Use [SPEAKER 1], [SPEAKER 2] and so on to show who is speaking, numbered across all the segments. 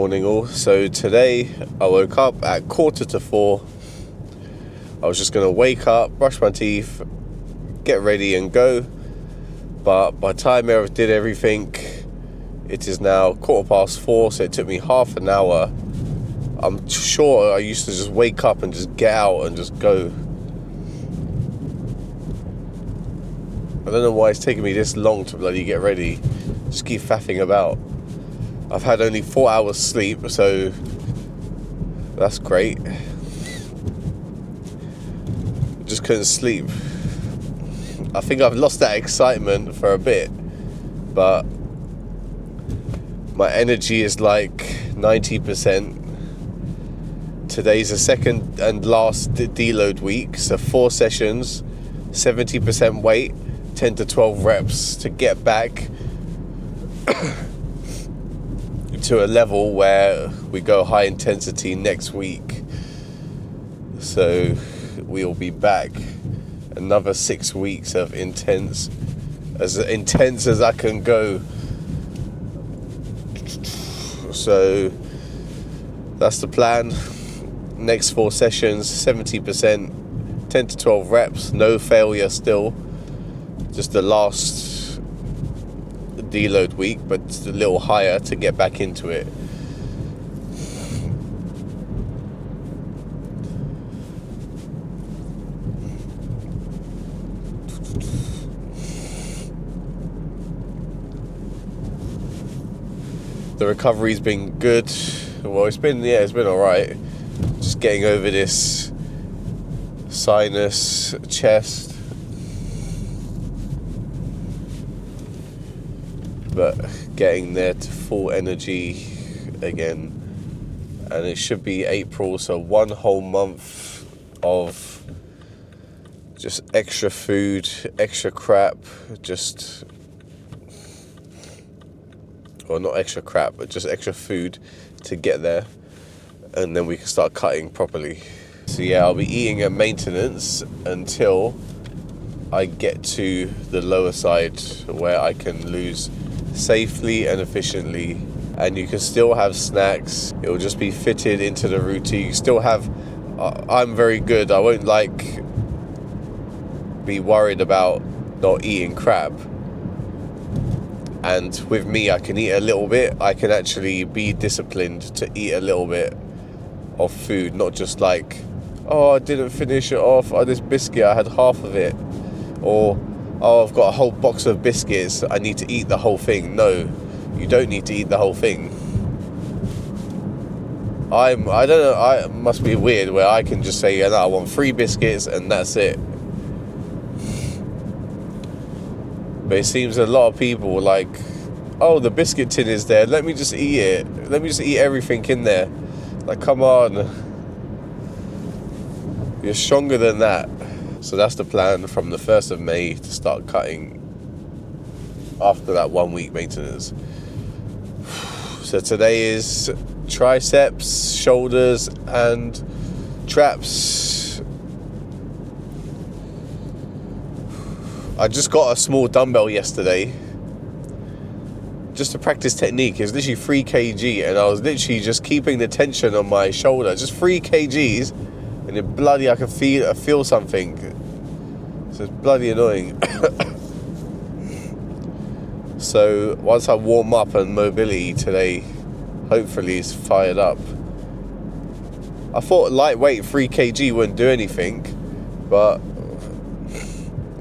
[SPEAKER 1] morning all. So today I woke up at 4:45. I was just going to wake up, brush my teeth, get ready and go. But by the time I did everything, it is now 4:15, so it took me half an hour. I'm sure I used to just wake up and just get out and just go. I don't know why it's taking me this long to bloody get ready. Just keep faffing about. I've had only 4 hours sleep, so that's great. Just couldn't sleep. I think I've lost that excitement for a bit, but my energy is like 90%. Today's the second and last deload week, so 4 sessions, 70% weight, 10 to 12 reps to get back to a level where we go high intensity next week. So we'll be back another 6 weeks of intense as I can go. So that's the plan. Next 4 sessions, 70%, 10 to 12 reps, no failure still. Just the last deload week, but a little higher to get back into it. The recovery's been good. Well, it's been alright. Just getting over this sinus, chest. But getting there to full energy again. And it should be April, so 1 whole month of just extra food, extra crap, not extra crap, but just extra food to get there. And then we can start cutting properly. So yeah, I'll be eating at maintenance until I get to the lower side where I can lose safely and efficiently. And you can still have snacks. It will just be fitted into the routine. You still have, I'm very good. I won't be worried about not eating crap. And with me, I can eat a little bit. I can actually be disciplined to eat a little bit of food, not just like, oh, I didn't finish it off. Oh, this biscuit, I had half of it. Or, oh, I've got a whole box of biscuits, I need to eat the whole thing. No, you don't need to eat the whole thing. I don't know, I must be weird where I can just say, no, I want 3 biscuits and that's it. But it seems a lot of people like, oh, the biscuit tin is there, let me just eat it. Let me just eat everything in there. Like, come on. You're stronger than that. So that's the plan from the 1st of May to start cutting after that 1 week maintenance. So today is triceps, shoulders and traps. I just got a small dumbbell yesterday just to practice technique. It's literally 3 kg and I was literally just keeping the tension on my shoulder, just 3 kgs, and it bloody, I can feel something. So it's bloody annoying. So once I warm up and mobility today, hopefully it's fired up. I thought lightweight 3 kg wouldn't do anything, but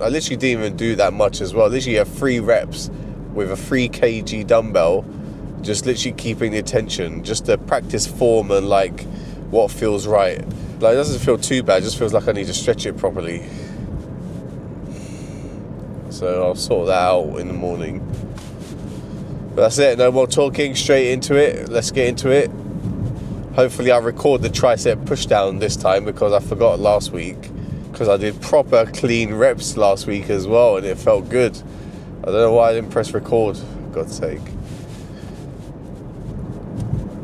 [SPEAKER 1] I literally didn't even do that much as well. Literally have 3 reps with a 3 kg dumbbell, just literally keeping the attention, just to practice form and like what feels right. Like, it doesn't feel too bad, it just feels like I need to stretch it properly. So I'll sort that out in the morning. But that's it, no more talking, straight into it. Let's get into it. Hopefully I record the tricep push down this time, because I forgot last week. Because I did proper clean reps last week as well and it felt good. I don't know why I didn't press record, for God's sake.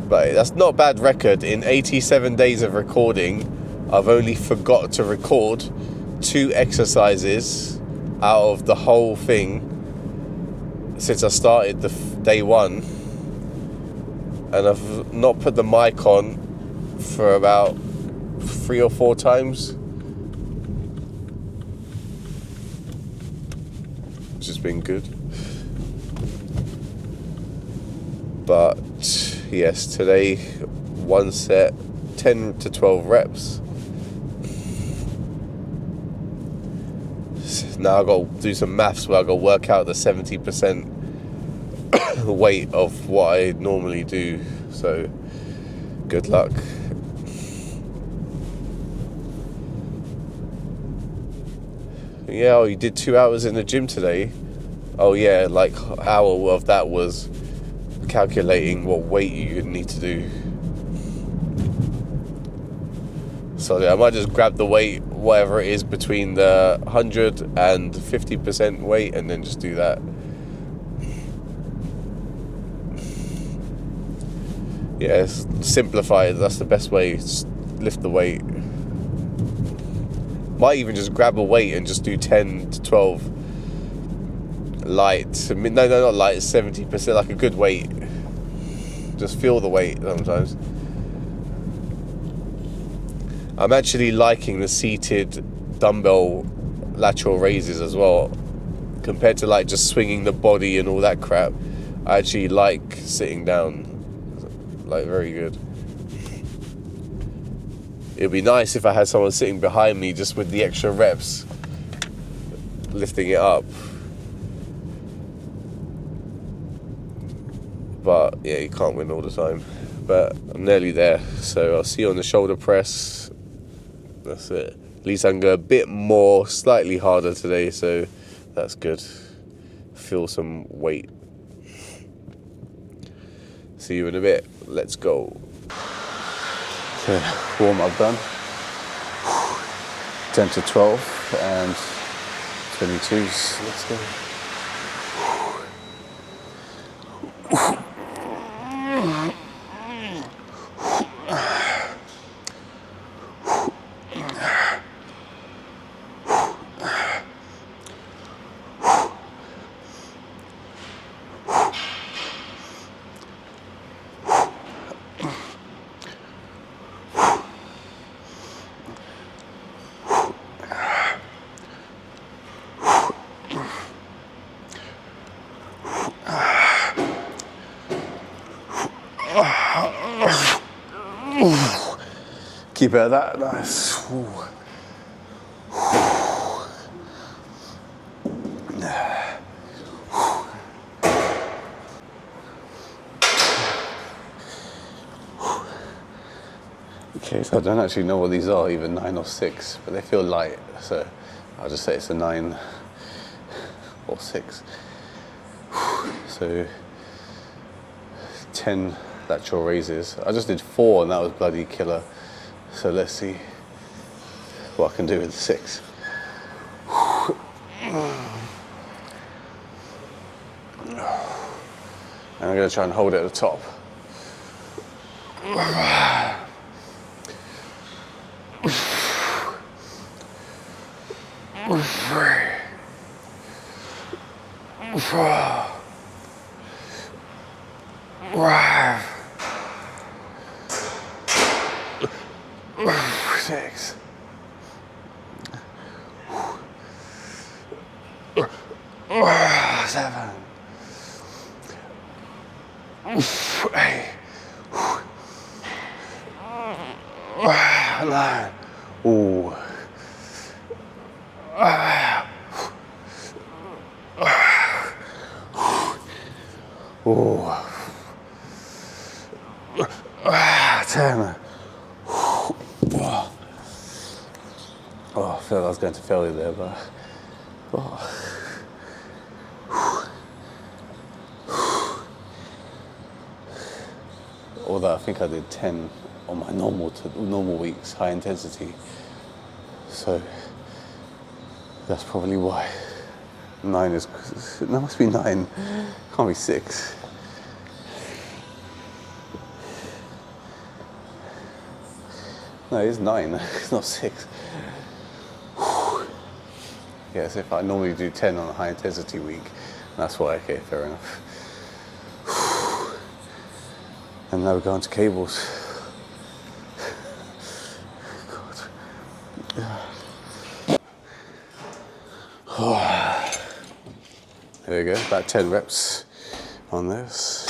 [SPEAKER 1] But that's not a bad record. In 87 days of recording, I've only forgot to record 2 exercises out of the whole thing since I started the day 1. and I've not put the mic on for about 3 or 4 times, which has been good. But yes, today, one set, 10 to 12 reps. Now I've got to do some maths where I've got to work out the 70% weight of what I normally do. So, good luck. Yeah, oh, you did 2 hours in the gym today. Oh yeah, like an hour of that was calculating what weight you need to do. So yeah, I might just grab the weight, whatever it is between the 100 and 50% weight, and then just do that. Yeah, simplify it. That's the best way. Just lift the weight. Might even just grab a weight and just do 10 to 12 light. No, not light. 70%, like a good weight. Just feel the weight sometimes. I'm actually liking the seated dumbbell lateral raises as well, compared to like just swinging the body and all that crap. I actually like sitting down. Like, very good. It'd be nice if I had someone sitting behind me just with the extra reps, lifting it up. But yeah, you can't win all the time. But I'm nearly there, so I'll see you on the shoulder press. That's it. At least I can go a bit more, slightly harder today, so that's good. Feel some weight. See you in a bit. Let's go. Okay, warm up done. 10 to 12 and 22s. Let's go. Keep it at that, nice. Okay, so I don't actually know what these are, either 9 or 6, but they feel light, so I'll just say it's a 9 or 6. So 10 lateral raises. I just did 4 and that was bloody killer. So let's see what I can do with 6. And I'm going to try and hold it at the top. 6. 7. 8. 9. Ooh. 10. Oh, I felt I was going to failure there, but although I think I did 10 on my normal weeks, high intensity. So that's probably why 9 is. That must be 9. Can't be 6. No, it's 9. It's not 6. Yes, if I normally do 10 on a high intensity week, that's why. Okay, fair enough.
[SPEAKER 2] And now we're going to cables. There we go, about 10 reps on this.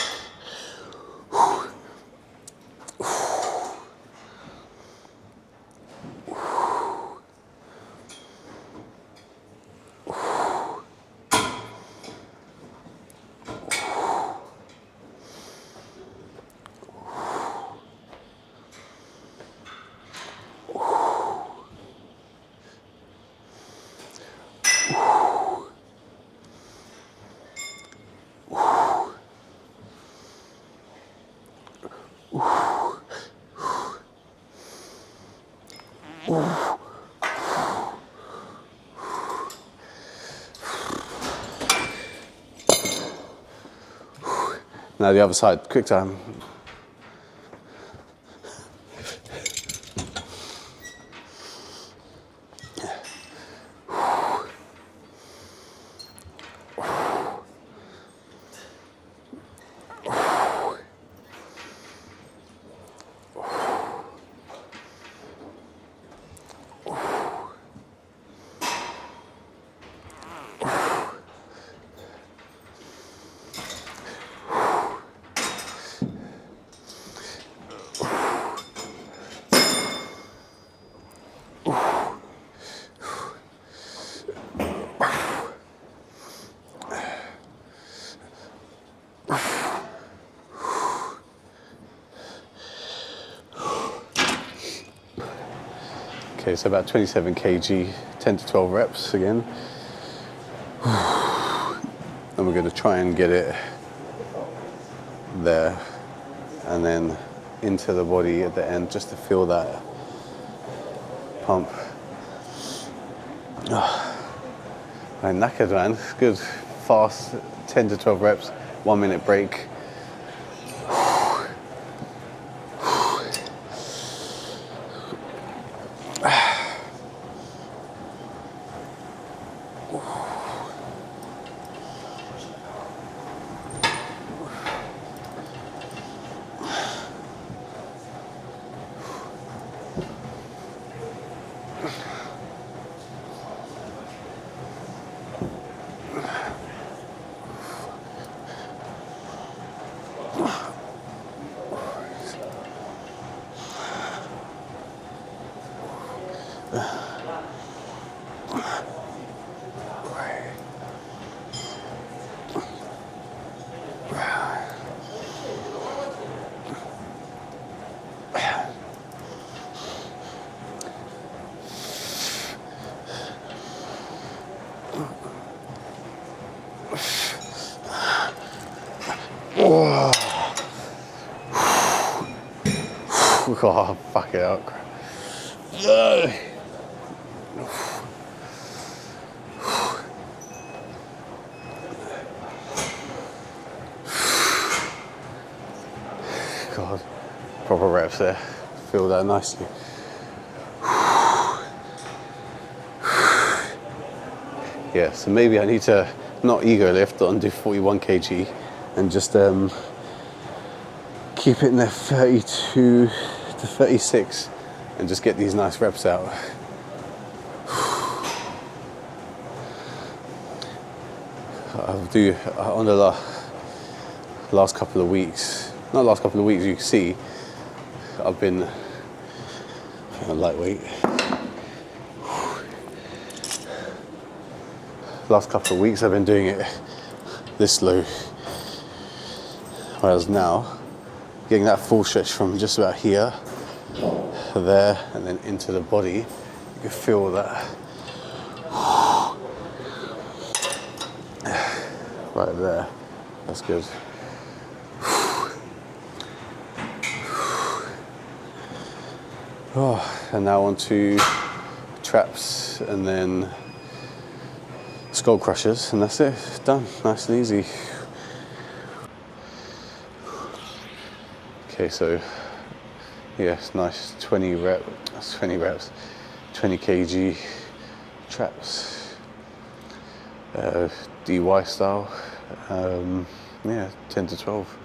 [SPEAKER 2] Now the other side, quick time. Okay, so about 27 kg, 10 to 12 reps again. And we're going to try and get it there and then into the body at the end just to feel that pump. I'm knackered, man. It's good. Fast, 10 to 12 reps, 1 minute break. Oh, fuck it out. God, proper reps there. Feel that nicely. Yeah, so maybe I need to not ego lift and do 41 kg and just keep it in there 32 to 36 and just get these nice reps out. I'll do on the last couple of weeks, not last couple of weeks, you can see I've been lightweight. Last couple of weeks I've been doing it this low, whereas now getting that full stretch from just about here, there, and then into the body, you can feel that right there. That's good. Oh, and now on to traps and then skull crushers, and that's it. Done. Nice and easy. Okay, so yeah, it's nice. 20 reps, 20 kg traps, DY style. Yeah, 10 to 12.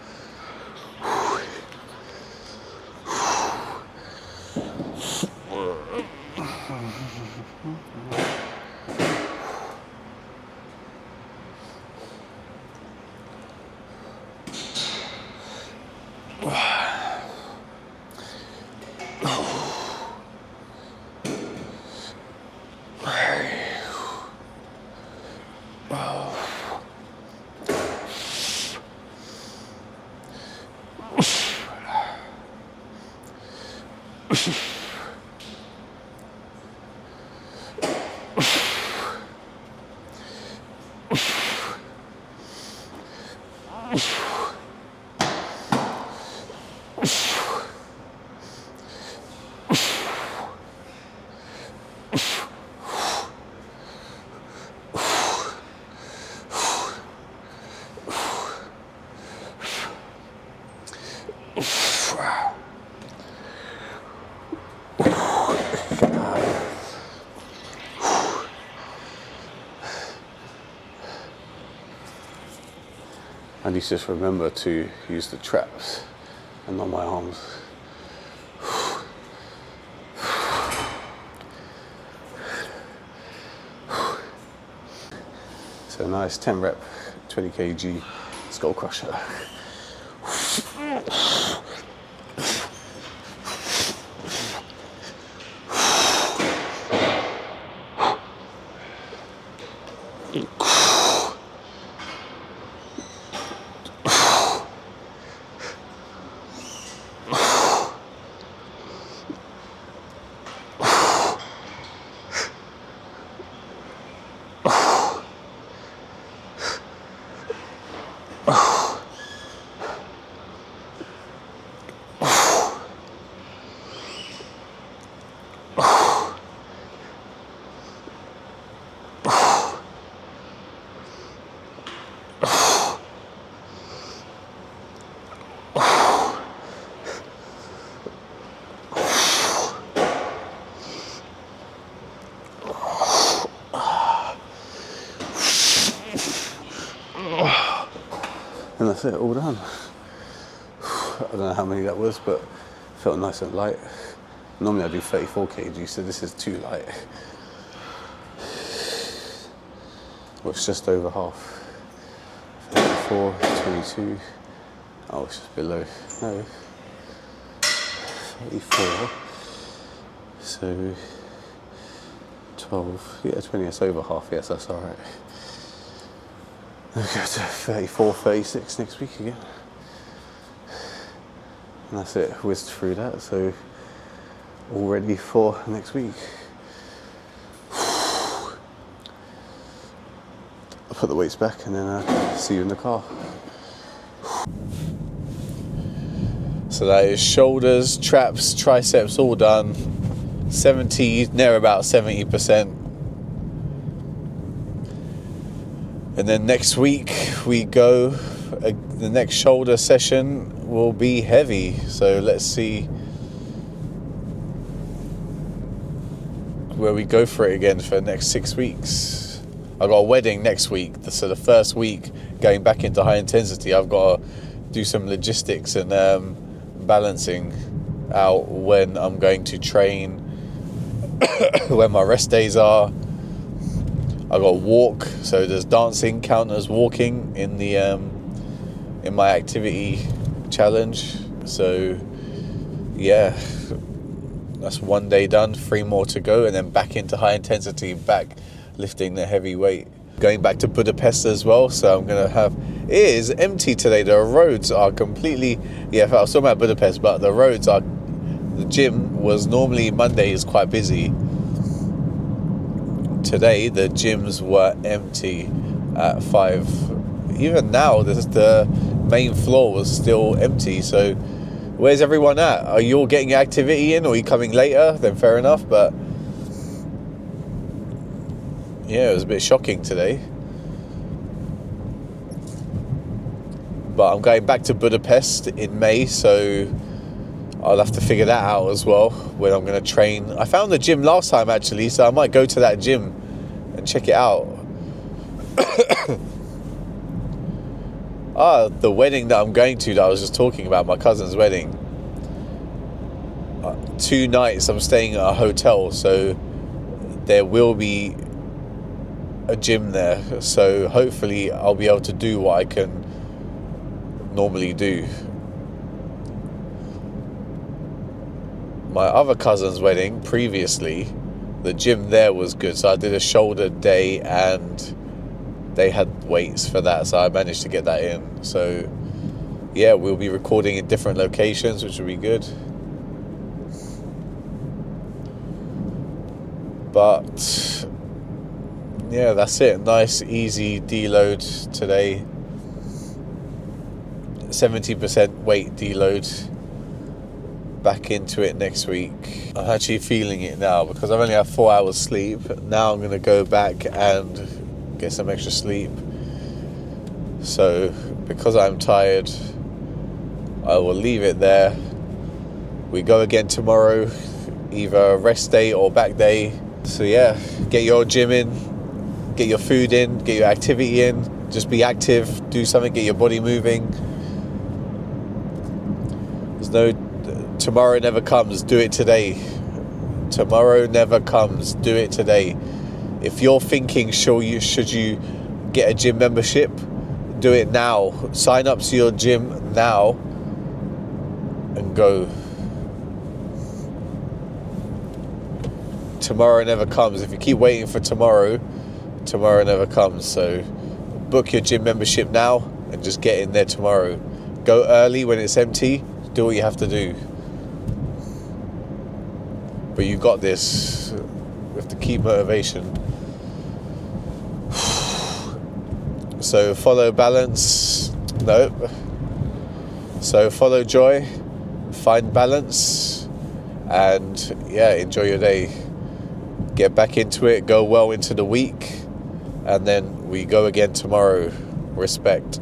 [SPEAKER 2] I need to just remember to use the traps and not my arms. So a nice 10 rep, 20 kg skull crusher. And that's it, all done. I don't know how many that was, but felt nice and light. Normally I do 34 kg, so this is too light. Well, it's just over half. 34, 22. Oh, it's just below. No. 34. So 12. Yeah, 20. It's over half. Yes, that's all right. I'll go to 34, 36 next week again. And that's it, whizzed through that, so all ready for next week. I'll put the weights back and then see you in the car.
[SPEAKER 1] So that is shoulders, traps, triceps, all done. 70, near about 70%. And then next week we go, the next shoulder session will be heavy. So let's see where we go for it again for the next 6 weeks. I've got a wedding next week. So the first week going back into high intensity, I've got to do some logistics and balancing out when I'm going to train, when my rest days are. I got walk, so there's dancing count as walking in the in my activity challenge. So yeah, that's 1 day done, 3 more to go, and then back into high intensity, back lifting the heavy weight. Going back to Budapest as well, so I'm gonna have, it is empty today. The roads are completely, yeah, I was talking about Budapest, but the roads are, the gym was normally Monday is quite busy. Today the gyms were empty at 5. Even now the main floor was still empty. So where's everyone at? Are you all getting your activity in, or are you coming later? Then fair enough, but yeah, it was a bit shocking today. But I'm going back to Budapest in May, so I'll have to figure that out as well, when I'm going to train. I found the gym last time actually, so I might go to that gym and check it out. The wedding that I'm going to, that I was just talking about, my cousin's wedding. 2 nights I'm staying at a hotel, so there will be a gym there. So hopefully I'll be able to do what I can normally do. My other cousin's wedding previously, the gym there was good, so I did a shoulder day and they had weights for that, so I managed to get that in. So yeah, we'll be recording in different locations, which will be good. But yeah, that's it. Nice, easy deload today. 70% weight deload. Back into it next week. I'm actually feeling it now because I've only had 4 hours sleep. Now I'm going to go back and get some extra sleep. So because I'm tired, I will leave it there. We go again tomorrow, either rest day or back day. So yeah, get your gym in, get your food in, get your activity in. Just be active, do something, get your body moving. There's no tomorrow never comes, do it today. Tomorrow never comes, do it today. If you're thinking should you get a gym membership, do it now. Sign up to your gym now and go. Tomorrow never comes. If you keep waiting for tomorrow, tomorrow never comes. So book your gym membership now and just get in there tomorrow. Go early when it's empty. Do what you have to do. But you got this. You have to keep motivation. So follow balance. No. So follow joy. Find balance. And yeah, enjoy your day. Get back into it. Go well into the week. And then we go again tomorrow. Respect.